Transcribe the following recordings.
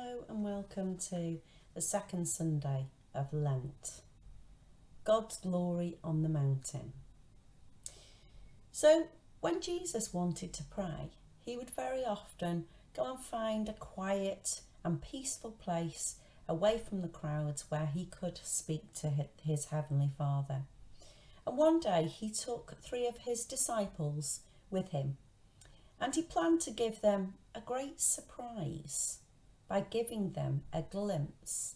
Hello and welcome to the second Sunday of Lent. God's glory on the mountain. So when Jesus wanted to pray, he would very often go and find a quiet and peaceful place away from the crowds where he could speak to his heavenly Father. And one day he took 3 of his disciples with him, and he planned to give them a great surprise by giving them a glimpse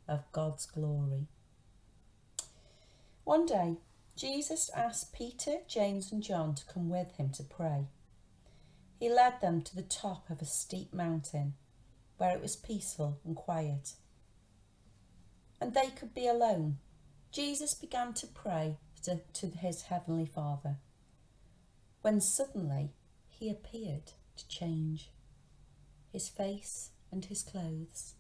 of God's glory. One day, Jesus asked Peter, James and John to come with him to pray. He led them to the top of a steep mountain where it was peaceful and quiet, and they could be alone. Jesus began to pray to his heavenly Father, when suddenly he appeared to change. His face and his clothes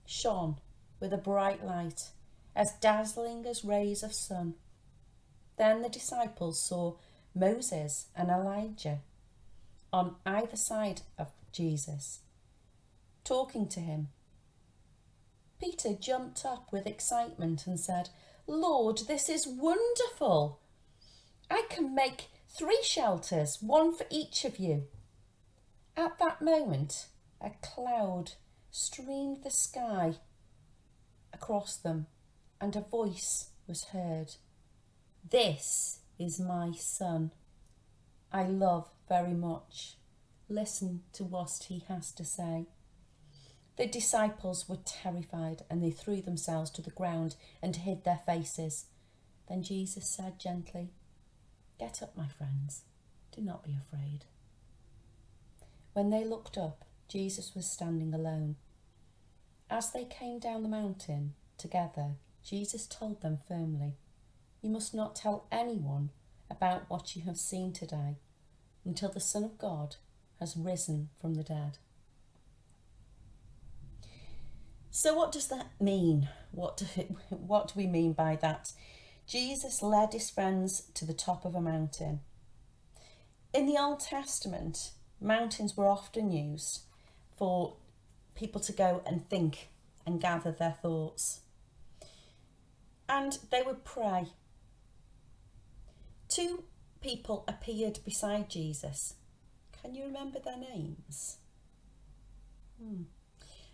shone with a bright light, as dazzling as rays of sun. Then the disciples saw Moses and Elijah on either side of Jesus, talking to him. Peter jumped up with excitement and said, "Lord, this is wonderful. I can make 3 shelters, 1 for each of you." At that moment, a cloud streamed the sky across them, and a voice was heard. "This is my son, I love very much. Listen to what he has to say." The disciples were terrified, and they threw themselves to the ground and hid their faces. Then Jesus said gently, "Get up, my friends. Do not be afraid." When they looked up, Jesus was standing alone. As they came down the mountain together, Jesus told them firmly, "You must not tell anyone about what you have seen today until the Son of God has risen from the dead." So what does that mean? What do we mean by that? Jesus led his friends to the top of a mountain. In the Old Testament, mountains were often used for people to go and think and gather their thoughts. And they would pray. 2 people appeared beside Jesus. Can you remember their names?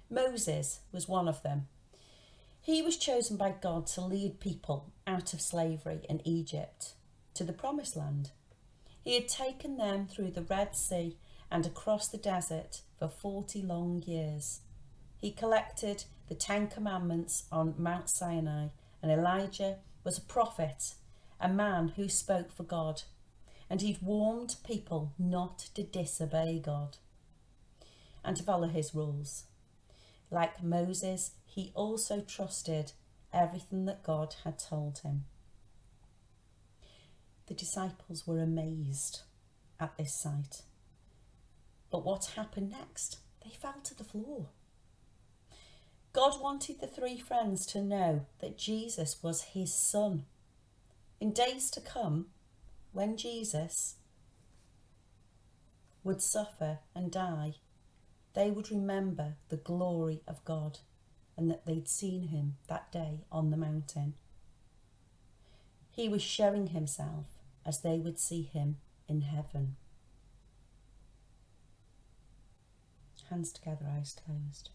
Moses was one of them. He was chosen by God to lead people out of slavery in Egypt to the Promised Land. He had taken them through the Red Sea and across the desert for 40 long years. He collected the 10 Commandments on Mount Sinai, and Elijah was a prophet, a man who spoke for God, and he'd warned people not to disobey God and to follow his rules. Like Moses, he also trusted everything that God had told him. The disciples were amazed at this sight. But what happened next? They fell to the floor. God wanted the 3 friends to know that Jesus was his son. In days to come, when Jesus would suffer and die, they would remember the glory of God and that they'd seen him that day on the mountain. He was showing himself as they would see him in heaven. Hands together, eyes closed.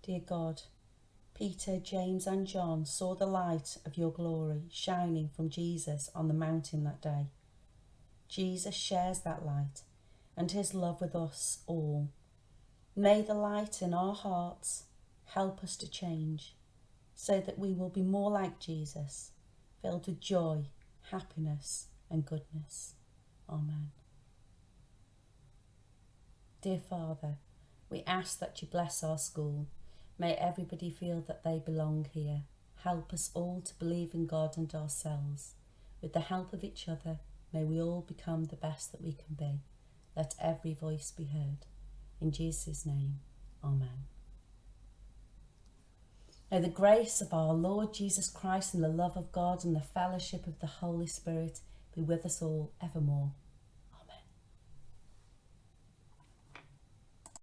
Dear God, Peter, James and John saw the light of your glory shining from Jesus on the mountain that day. Jesus shares that light and his love with us all. May the light in our hearts help us to change so that we will be more like Jesus, filled with joy, happiness and goodness. Amen. Dear Father, we ask that you bless our school. May everybody feel that they belong here. Help us all to believe in God and ourselves. With the help of each other, may we all become the best that we can be. Let every voice be heard. In Jesus' name, amen. May the grace of our Lord Jesus Christ and the love of God and the fellowship of the Holy Spirit be with us all evermore.